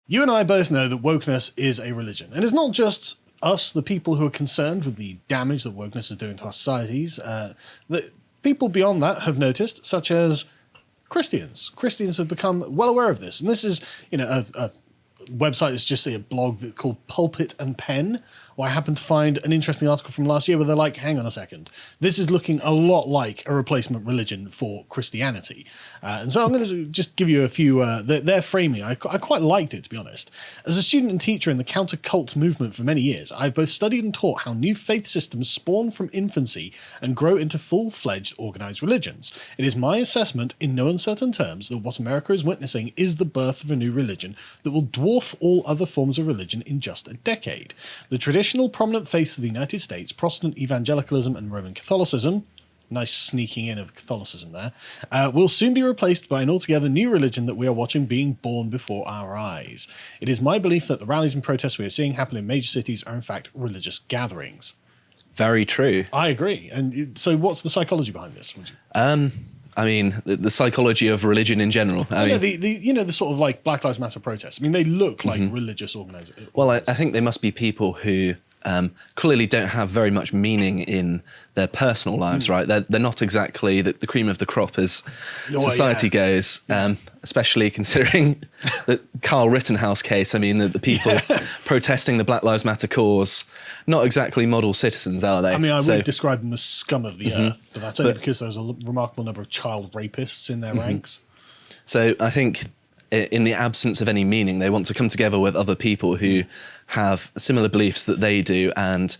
You and I both know that wokeness is a religion. And it's not just us, the people who are concerned with the damage that wokeness is doing to our societies. The people beyond that have noticed, such as Christians. Christians have become well aware of this. And this is, a website that's just a blog called Pulpit and Pen, where I happened to find an interesting article from last year where they're like, hang on a second, this is looking a lot like a replacement religion for Christianity. And so I'm going to just give you a few, their framing. I quite liked it, to be honest. As a student and teacher in the counter-cult movement for many years, I've both studied and taught how new faith systems spawn from infancy and grow into full-fledged organized religions. It is my assessment, in no uncertain terms, that what America is witnessing is the birth of a new religion that will dwarf all other forms of religion in just a decade. The traditional prominent faiths of the United States, Protestant evangelicalism and Roman Catholicism, nice sneaking in of Catholicism there, will soon be replaced by an altogether new religion that we are watching being born before our eyes. It is my belief that the rallies and protests we are seeing happen in major cities are in fact religious gatherings. Very true. I agree. And so what's the psychology behind this? I mean, the psychology of religion in general. The sort of like Black Lives Matter protests. I mean, they look like religious organizations. Well, I think they must be people who clearly don't have very much meaning in their personal lives, right? They're not exactly the cream of the crop as society goes, especially considering the Carl Rittenhouse case. I mean, the people protesting the Black Lives Matter cause, not exactly model citizens, are they? I mean, I would describe them as scum of the earth, but that's only because there's a remarkable number of child rapists in their ranks. So I think in the absence of any meaning, they want to come together with other people who have similar beliefs that they do and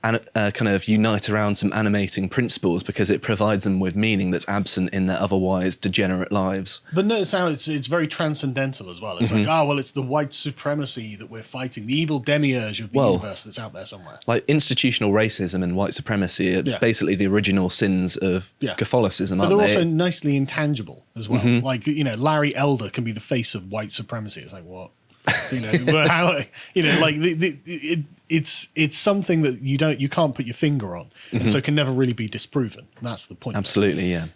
kind of unite around some animating principles because it provides them with meaning that's absent in their otherwise degenerate lives. But notice how it's very transcendental as well. It's like, it's the white supremacy that we're fighting, the evil demiurge of the universe that's out there somewhere. Like institutional racism and white supremacy are basically the original sins of Catholicism, aren't they? But they're also nicely intangible as well. Like, Larry Elder can be the face of white supremacy. It's like, what? It's something that you can't put your finger on, and so can never really be disproven. That's the point. Absolutely, yeah.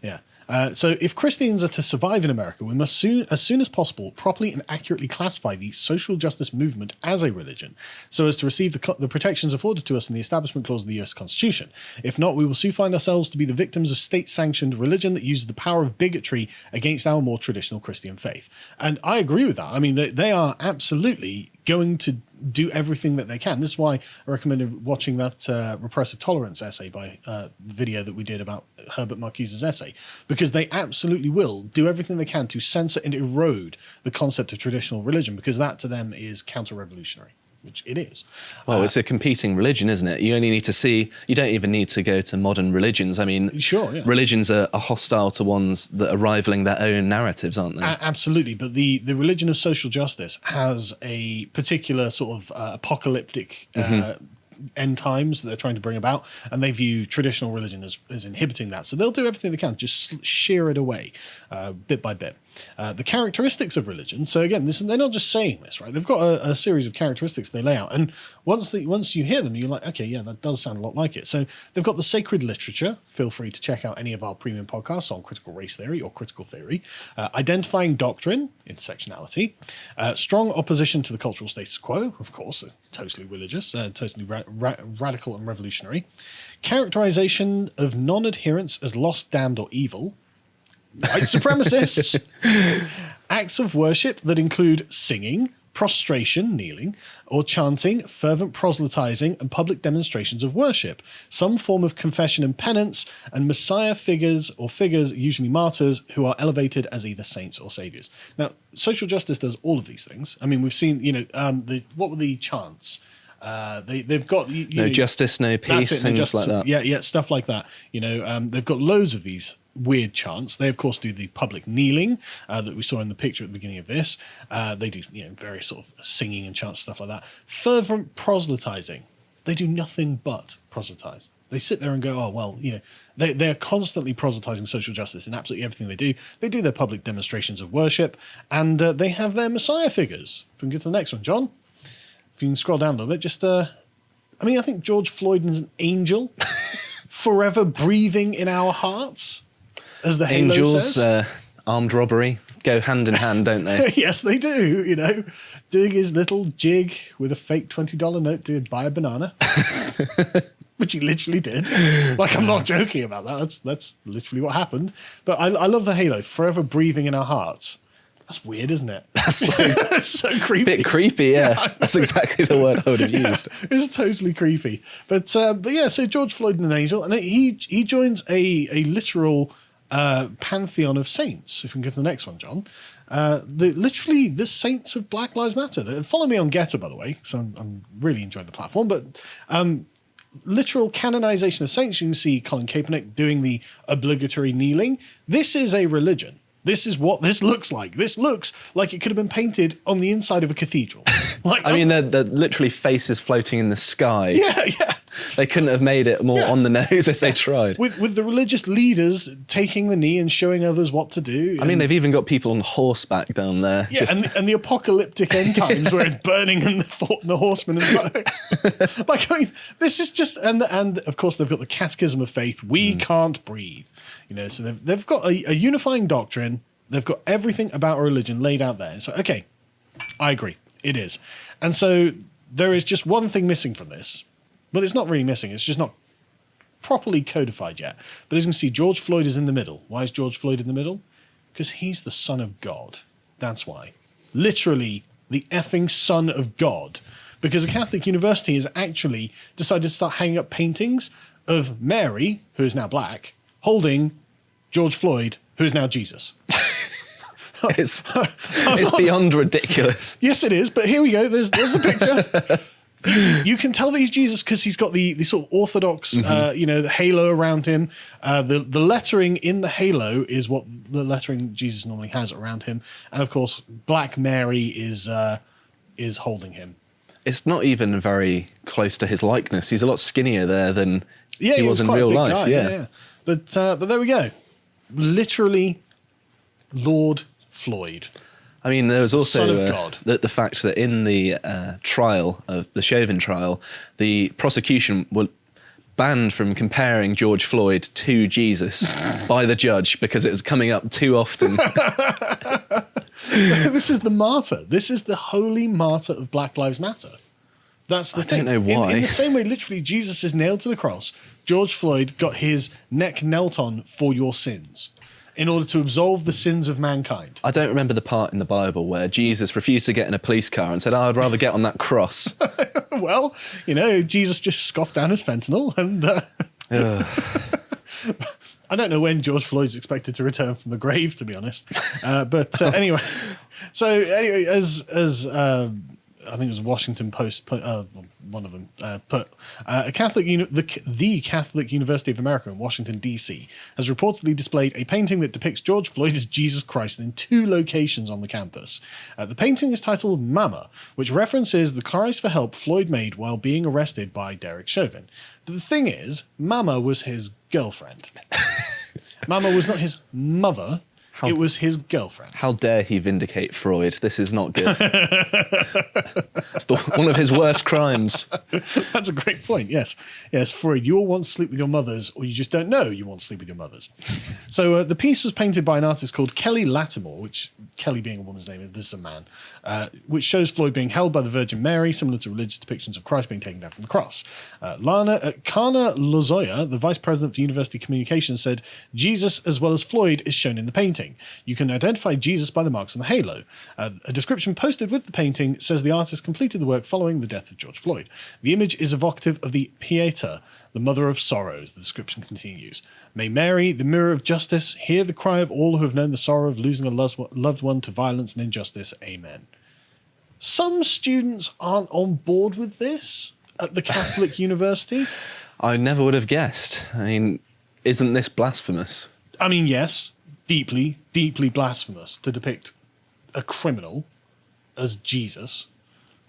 So if Christians are to survive in America, we must as soon as possible properly and accurately classify the social justice movement as a religion, so as to receive the protections afforded to us in the Establishment Clause of the US Constitution. If not, we will soon find ourselves to be the victims of state-sanctioned religion that uses the power of bigotry against our more traditional Christian faith. And I agree with that. I mean, they are absolutely going to do everything that they can. This is why I recommended watching that repressive tolerance essay by video that we did about Herbert Marcuse's essay, because they absolutely will do everything they can to censor and erode the concept of traditional religion, because that to them is counter-revolutionary, which it is. Well, it's a competing religion, isn't it? You only need to see, you don't even need to go to modern religions. I mean, religions are hostile to ones that are rivaling their own narratives, aren't they? Absolutely. But the religion of social justice has a particular sort of apocalyptic end times that they're trying to bring about, and they view traditional religion as inhibiting that. So they'll do everything they can, just shear it away bit by bit. The characteristics of religion. So again, they're not just saying this, right? They've got a series of characteristics they lay out, and once you hear them, you're like, okay, yeah, that does sound a lot like it. So they've got the sacred literature. Feel free to check out any of our premium podcasts on critical race theory or critical theory. Identifying doctrine, intersectionality. Strong opposition to the cultural status quo, of course, totally religious, totally radical and revolutionary. Characterization of non-adherents as lost, damned, or evil. White supremacists. Acts of worship that include singing, prostration, kneeling, or chanting, fervent proselytizing, and public demonstrations of worship, some form of confession and penance, and messiah figures, usually martyrs, who are elevated as either saints or saviors. Now, social justice does all of these things. I mean, we've seen, what were the chants? They've got no justice, no peace, things like that. Yeah, stuff like that. They've got loads of these weird chants. They of course do the public kneeling that we saw in the picture at the beginning of this. They do various sort of singing and chants, stuff like that. Fervent proselytizing. They do nothing but proselytize. They sit there and go, oh well, they're constantly proselytizing social justice in absolutely everything they do. They do their public demonstrations of worship, and they have their messiah figures. If we can get to the next one, John. If you can scroll down a little bit, just I think George Floyd is an angel, forever breathing in our hearts, as the Halo says. armed robbery go hand in hand, don't they? Yes, they do. You know, doing his little jig with a fake $20 note to buy a banana, which he literally did. Like, I'm not joking about that. That's literally what happened. But I love the halo forever breathing in our hearts. That's weird, isn't it? That's so creepy. Bit creepy, yeah. That's exactly the word I would have used. It's totally creepy. But yeah, so George Floyd and an angel, and he joins a literal pantheon of saints. If we can go to the next one, John. Literally the saints of Black Lives Matter. Follow me on Getter, by the way, so I'm really enjoying the platform. But literal canonization of saints. You can see Colin Kaepernick doing the obligatory kneeling. This is a religion. This is what this looks like. This looks like it could have been painted on the inside of a cathedral. Like, I mean, they're literally faces floating in the sky. Yeah. They couldn't have made it more on the nose if they tried. With the religious leaders taking the knee and showing others what to do. I mean, they've even got people on horseback down there. Yeah, and the apocalyptic end times where it's burning and the horsemen. Like, I mean, this is just... And of course, they've got the catechism of faith. We can't breathe. You know, so they've got a unifying doctrine. They've got everything about a religion laid out there. So, okay, I agree. It is. And so there is just one thing missing from this. But it's not really missing. It's just not properly codified yet. But as you can see, George Floyd is in the middle. Why is George Floyd in the middle? Because he's the son of God. That's why. Literally, the effing son of God. Because a Catholic university has actually decided to start hanging up paintings of Mary, who is now black, holding George Floyd, who is now Jesus. It's beyond ridiculous. Yes, it is. But here we go. There's the picture. You can tell that he's Jesus because he's got the sort of orthodox, the halo around him. The lettering in the halo is what the lettering Jesus normally has around him, and of course, Black Mary is holding him. It's not even very close to his likeness. He's a lot skinnier there than he was in quite real a big life. Guy, yeah. But there we go. Literally, Lord Floyd. I mean, there was also Son of God. The fact that in the trial, the Chauvin trial, the prosecution were banned from comparing George Floyd to Jesus by the judge because it was coming up too often. This is the martyr. This is the holy martyr of Black Lives Matter. That's the thing. I don't know why. In the same way, literally, Jesus is nailed to the cross. George Floyd got his neck knelt on for your sins, in order to absolve the sins of mankind. I don't remember the part in the Bible where Jesus refused to get in a police car and said, I'd rather get on that cross. Well, Jesus just scoffed down his fentanyl and... I don't know when George Floyd's expected to return from the grave, to be honest. But anyway, as I think it was Washington Post, one of them, put the Catholic University of America in Washington, D.C. has reportedly displayed a painting that depicts George Floyd as Jesus Christ in 2 locations on the campus. The painting is titled Mama, which references the cries for help Floyd made while being arrested by Derek Chauvin. But the thing is, Mama was his girlfriend. Mama was not his mother. It was his girlfriend. How dare he vindicate Freud? This is not good. It's one of his worst crimes. That's a great point, yes. Yes, Freud, you all want to sleep with your mothers, or you just don't know you want to sleep with your mothers. So the piece was painted by an artist called Kelly Lattimore, which, Kelly being a woman's name, this is a man, which shows Floyd being held by the Virgin Mary, similar to religious depictions of Christ being taken down from the cross. Kana Lozoya, the vice president for university communications, said, Jesus, as well as Floyd, is shown in the painting. You can identify Jesus by the marks on the halo. A description posted with the painting says the artist completed the work following the death of George Floyd. The image is evocative of the Pieta, the mother of sorrows, the description continues. May Mary, the mirror of justice, hear the cry of all who have known the sorrow of losing a loved one to violence and injustice. Amen. Some students aren't on board with this at the Catholic University. I never would have guessed. I mean, isn't this blasphemous? I mean, yes. Deeply, deeply blasphemous to depict a criminal as Jesus.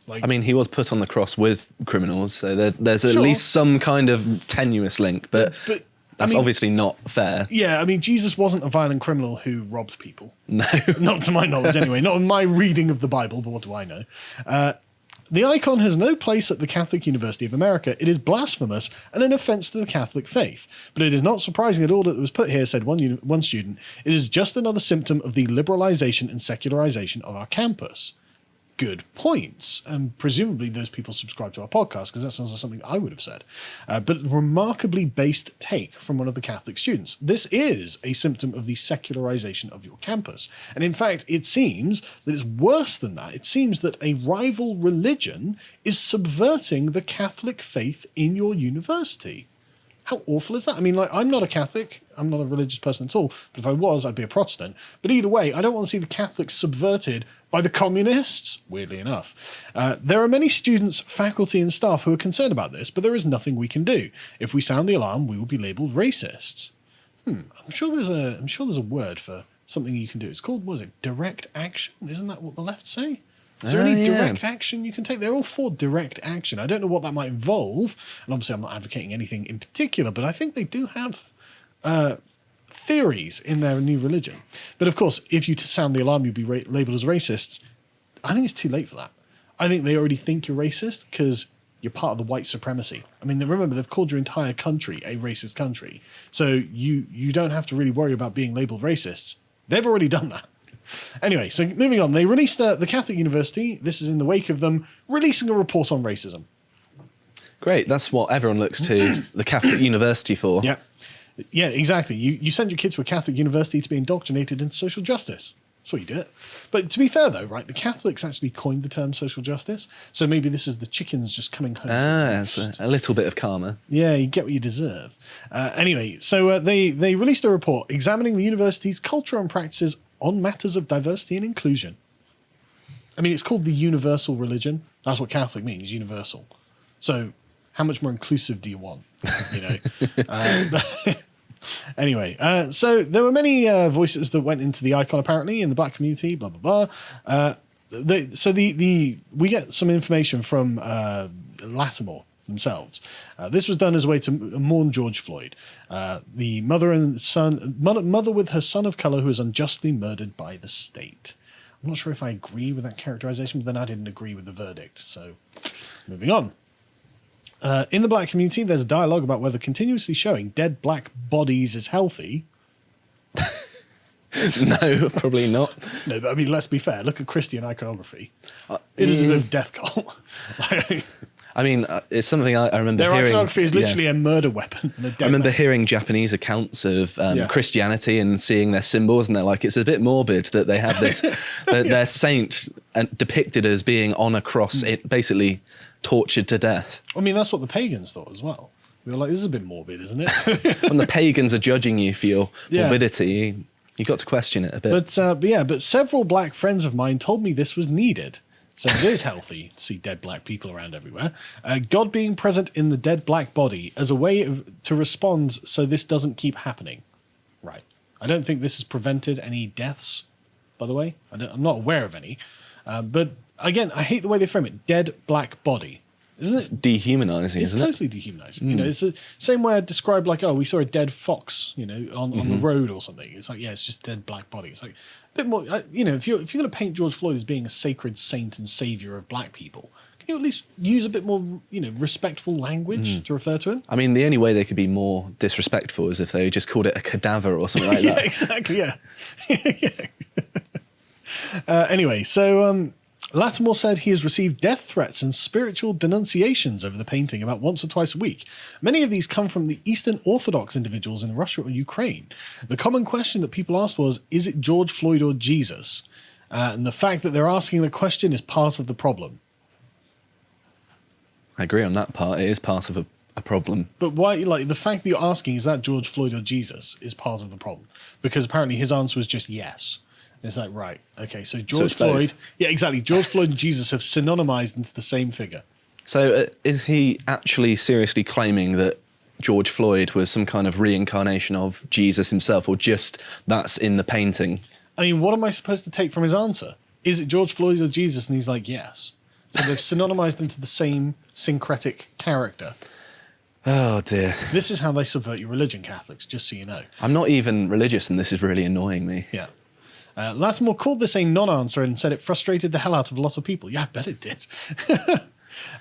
I mean, he was put on the cross with criminals, so there's at least some kind of tenuous link, but that's obviously not fair. Yeah, I mean, Jesus wasn't a violent criminal who robbed people. No. Not to my knowledge, anyway. Not in my reading of the Bible, but what do I know? The icon has no place at the Catholic University of America. It is blasphemous and an offence to the Catholic faith. But it is not surprising at all that it was put here, said one student. It is just another symptom of the liberalisation and secularisation of our campus. Good points. And presumably those people subscribe to our podcast, because that sounds like something I would have said. But remarkably based take from one of the Catholic students. This is a symptom of the secularization of your campus. And in fact, it seems that it's worse than that. It seems that a rival religion is subverting the Catholic faith in your university. How awful is that? I mean, like, I'm not a Catholic. I'm not a religious person at all. But if I was, I'd be a Protestant. But either way, I don't want to see the Catholics subverted by the communists, weirdly enough. There are many students, faculty and staff who are concerned about this, but there is nothing we can do. If we sound the alarm, we will be labelled racists. I'm sure there's a word for something you can do. It's called, what is it, direct action? Isn't that what the left say? Is there any direct action you can take? They're all for direct action. I don't know what that might involve. And obviously I'm not advocating anything in particular, but I think they do have theories in their new religion. But of course, if you sound the alarm, you'll be labelled as racists. I think it's too late for that. I think they already think you're racist because you're part of the white supremacy. I mean, remember, they've called your entire country a racist country. So you don't have to really worry about being labelled racists. They've already done that. Anyway, so moving on, they released the Catholic University. This is in the wake of them releasing a report on racism. Great, that's what everyone looks to the Catholic University for. Yeah, exactly. You send your kids to a Catholic university to be indoctrinated into social justice. That's what you do it. But to be fair, though, right, the Catholics actually coined the term social justice. So maybe this is the chickens just coming home. It's a little bit of karma. Yeah, you get what you deserve. Anyway, so they released a report examining the university's culture and practices on matters of diversity and inclusion. I mean, it's called the universal religion. That's what Catholic means, universal. So how much more inclusive do you want? You know. Anyway, so there were many voices that went into the icon apparently in the black community. Blah blah blah. We get some information from Lattimore themselves. This was done as a way to mourn George Floyd, the mother with her son of colour who was unjustly murdered by the state. I'm not sure if I agree with that characterization, but then I didn't agree with the verdict. So, moving on. In the black community, there's a dialogue about whether continuously showing dead black bodies is healthy. No, probably not. No, but I mean, let's be fair. Look at Christian iconography. It is a bit of death cult. I mean, it's something I remember Their hearing. Their iconography is literally a murder weapon. And a dead I remember man. hearing Japanese accounts of Christianity and seeing their symbols, and they're like, it's a bit morbid that they have this, their saint depicted as being on a cross, basically tortured to death. I mean, that's what the pagans thought as well. They were like, this is a bit morbid, isn't it? When the pagans are judging you for your morbidity, you've got to question it a bit. But several black friends of mine told me this was needed. So it is healthy to see dead black people around everywhere. God being present in the dead black body as a way to respond so this doesn't keep happening. Right. I don't think this has prevented any deaths, by the way. I'm not aware of any. But again, I hate the way they frame it. Dead black body. Isn't it? It's dehumanizing, isn't it? It's totally dehumanizing. You know, it's the same way I describe, like, we saw a dead fox, you know, on the road or something. It's like, it's just a dead black body. It's like a bit more, you know, if you're going to paint George Floyd as being a sacred saint and savior of black people, can you at least use a bit more, you know, respectful language to refer to him? I mean, the only way they could be more disrespectful is if they just called it a cadaver or something like that. Yeah, exactly. Yeah. Anyway, so Lattimore said he has received death threats and spiritual denunciations over the painting about once or twice a week. Many of these come from the Eastern Orthodox individuals in Russia or Ukraine. The common question that people asked was, is it George Floyd or Jesus? And the fact that they're asking the question is part of the problem. I agree on that part. It is part of a problem. But why, like, the fact that you're asking, is that George Floyd or Jesus, is part of the problem. Because apparently his answer was just yes. It's like, right, okay, so George Floyd... Yeah, exactly. George Floyd and Jesus have synonymized into the same figure. So is he actually seriously claiming that George Floyd was some kind of reincarnation of Jesus himself, or just that's in the painting? I mean, what am I supposed to take from his answer? Is it George Floyd or Jesus? And he's like, yes. So they've synonymized into the same syncretic character. Oh, dear. This is how they subvert your religion, Catholics, just so you know. I'm not even religious, and this is really annoying me. Yeah. Lattimore called this a non-answer and said it frustrated the hell out of a lot of people. Yeah, I bet it did.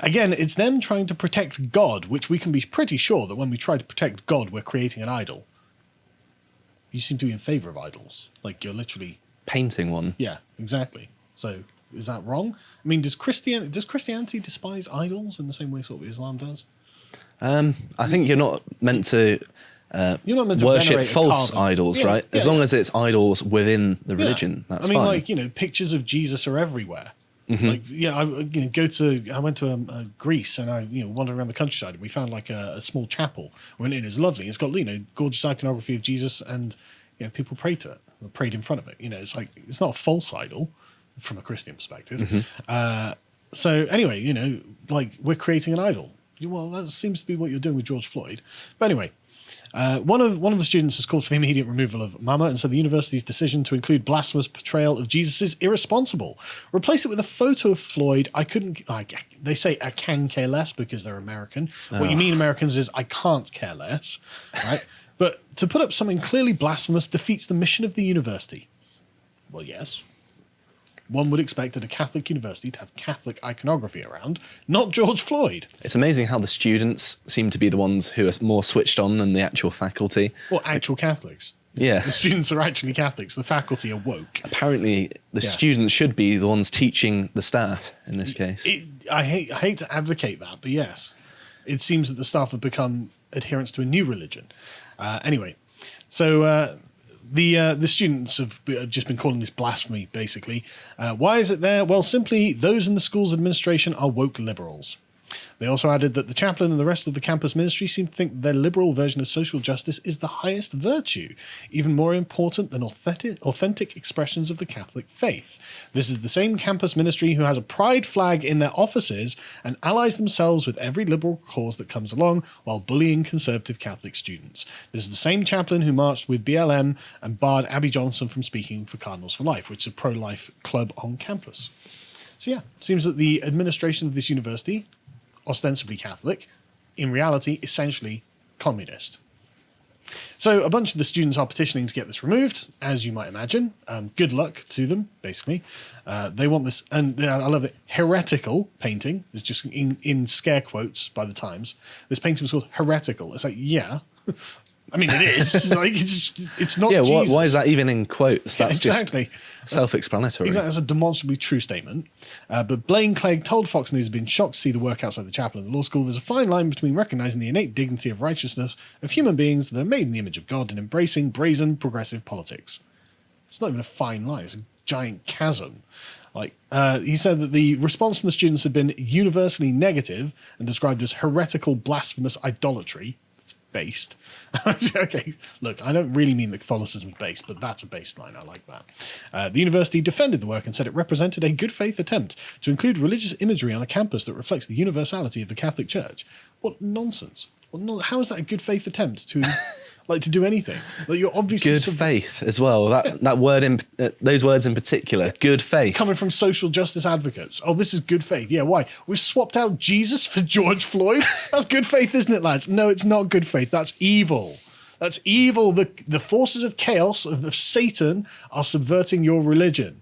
Again, it's them trying to protect God, which we can be pretty sure that when we try to protect God, we're creating an idol. You seem to be in favour of idols. Like, you're literally... Painting one. Yeah, exactly. So, is that wrong? I mean, does Christianity despise idols in the same way sort of Islam does? I think you're not meant to... You're not meant to worship venerate a false carving. idols, Yeah, right? As long as it's idols within the religion, that's I mean, fine. like, you know, pictures of Jesus are everywhere. Like, yeah, I went to Greece and I wandered around the countryside and we found like a small chapel. Went in, it's lovely. It's got gorgeous iconography of Jesus and people pray to it, or prayed in front of it. It's like it's not a false idol from a Christian perspective. So anyway, like we're creating an idol. Well, that seems to be what you're doing with George Floyd. But anyway. One of the students has called for the immediate removal of Mama and said the university's decision to include blasphemous portrayal of Jesus is irresponsible. Replace it with a photo of Floyd. They say I can care less because they're American. What you mean, Americans, is I can't care less, right? But to put up something clearly blasphemous defeats the mission of the university. Well, yes. One would expect at a Catholic university to have Catholic iconography around, not George Floyd. It's amazing how the students seem to be the ones who are more switched on than the actual faculty. Or actual Catholics. Yeah. The students are actually Catholics. The faculty are woke. Apparently, the students should be the ones teaching the staff in this case. I hate to advocate that, but yes, it seems that the staff have become adherents to a new religion. Anyway, so... The students have just been calling this blasphemy, basically. Why is it there? Well, simply, those in the school's administration are woke liberals. They also added that the chaplain and the rest of the campus ministry seem to think their liberal version of social justice is the highest virtue, even more important than authentic expressions of the Catholic faith. This is the same campus ministry who has a pride flag in their offices and allies themselves with every liberal cause that comes along while bullying conservative Catholic students. This is the same chaplain who marched with BLM and barred Abby Johnson from speaking for Cardinals for Life, which is a pro-life club on campus. So yeah, it seems that the administration of this university, ostensibly Catholic, in reality, essentially communist. So a bunch of the students are petitioning to get this removed, as you might imagine. Good luck to them, basically. They want this, and I love it, heretical painting, is just in scare quotes by the Times. This painting was called heretical. It's like, yeah. I mean, it is. Like, it's not Jesus. Why is that even in quotes? That's exactly. Just self-explanatory. Exactly, that's a demonstrably true statement. But Blaine Clegg told Fox News he'd been shocked to see the work outside the chapel in the law school. There's a fine line between recognising the innate dignity of righteousness of human beings that are made in the image of God and embracing brazen progressive politics. It's not even a fine line, it's a giant chasm. He said that the response from the students had been universally negative and described as heretical, blasphemous idolatry. Based. Okay, look, I don't really mean that Catholicism is based, but that's a baseline. I like that. The university defended the work and said it represented a good faith attempt to include religious imagery on a campus that reflects the universality of the Catholic Church. What nonsense. Well, no, how is that a good faith attempt to to do anything? Like, you're obviously good faith as well. That word those words in particular, good faith, coming from social justice advocates. Oh, this is good faith. Yeah, why? We've swapped out Jesus for George Floyd. That's good faith, isn't it, lads? No, it's not good faith. That's evil. That's evil. The forces of chaos of Satan are subverting your religion.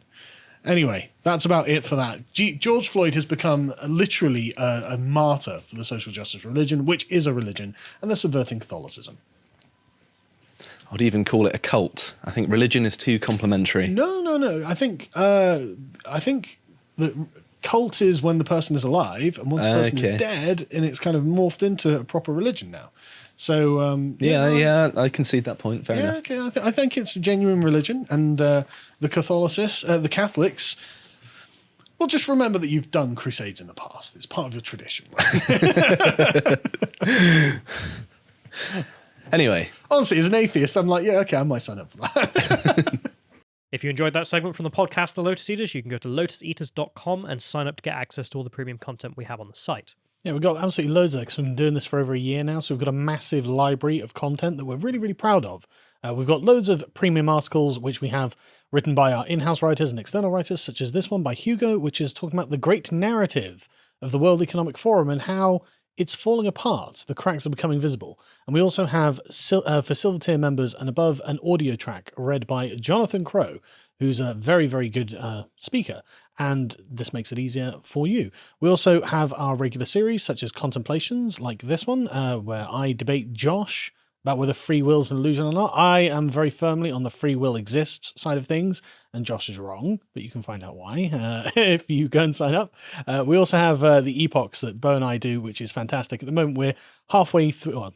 Anyway, that's about it for that. George Floyd has become literally a martyr for the social justice religion, which is a religion, and they're subverting Catholicism. I'd even call it a cult. I think religion is too complimentary. No. I think that cult is when the person is alive, and once the person is dead, and it's kind of morphed into a proper religion now. So I concede that point. Fair enough. Okay. I think it's a genuine religion, and the Catholics. Well, just remember that you've done crusades in the past. It's part of your tradition. Anyway. Honestly, as an atheist, I'm like, yeah, okay, I might sign up for that. If you enjoyed that segment from the podcast, The Lotus Eaters, you can go to lotuseaters.com and sign up to get access to all the premium content we have on the site. Yeah, we've got absolutely loads of that because we've been doing this for over a year now. So we've got a massive library of content that we're really, really proud of. We've got loads of premium articles, which we have written by our in-house writers and external writers, such as this one by Hugo, which is talking about the great narrative of the World Economic Forum and how it's falling apart. The cracks are becoming visible. And we also have, for Silver Tier members and above, an audio track read by Jonathan Crow, who's a very, very good speaker, and this makes it easier for you. We also have our regular series, such as Contemplations, like this one, where I debate Josh about whether free will is an illusion or not. I am very firmly on the free will exists side of things, and Josh is wrong, but you can find out why if you go and sign up. We also have the epochs that Bo and I do, which is fantastic. At the moment, we're halfway through, well,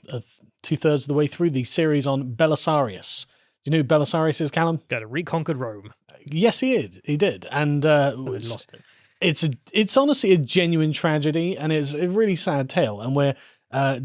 2/3 of the way through the series on Belisarius. Do you know who Belisarius is, Callum? Got reconquered Rome. Yes, he did. He did, and We lost it. it's honestly a genuine tragedy, and it's a really sad tale. And we're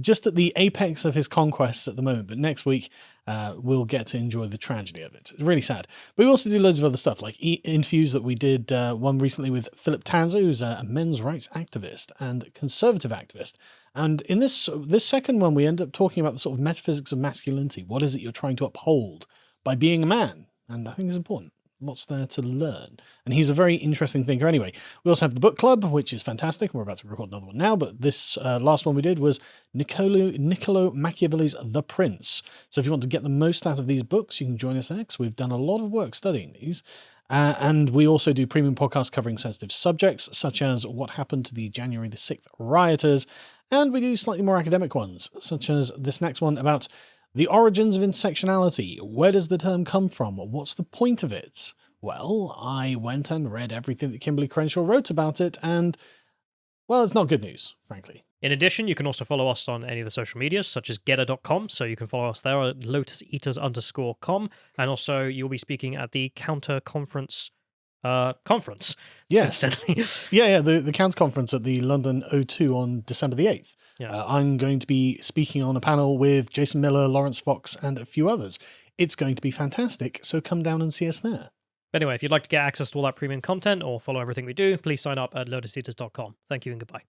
just at the apex of his conquests at the moment. But next week, we'll get to enjoy the tragedy of it. It's really sad. But we also do loads of other stuff, like interviews that we did one recently with Philip Tanzer, who's a men's rights activist and conservative activist. And in this second one, we end up talking about the sort of metaphysics of masculinity. What is it you're trying to uphold by being a man? And I think it's important. Lots there to learn. And he's a very interesting thinker anyway. We also have the book club, which is fantastic. We're about to record another one now, but this last one we did was Niccolo Machiavelli's The Prince. So if you want to get the most out of these books, you can join us there, because we've done a lot of work studying these. And we also do premium podcasts covering sensitive subjects, such as what happened to the January the 6th rioters. And we do slightly more academic ones, such as this next one about the origins of intersectionality. Where does the term come from? What's the point of it? Well, I went and read everything that Kimberly Crenshaw wrote about it, and, well, it's not good news, frankly. In addition, you can also follow us on any of the social medias, such as getter.com, so you can follow us there at lotuseaters_com, and also you'll be speaking at the Counter Conference conference. Yes. Yeah, the Counter Conference at the London O2 on December the 8th. Yes. I'm going to be speaking on a panel with Jason Miller, Lawrence Fox, and a few others. It's going to be fantastic, so come down and see us there. But anyway, if you'd like to get access to all that premium content or follow everything we do, please sign up at lotuseaters.com. Thank you and goodbye.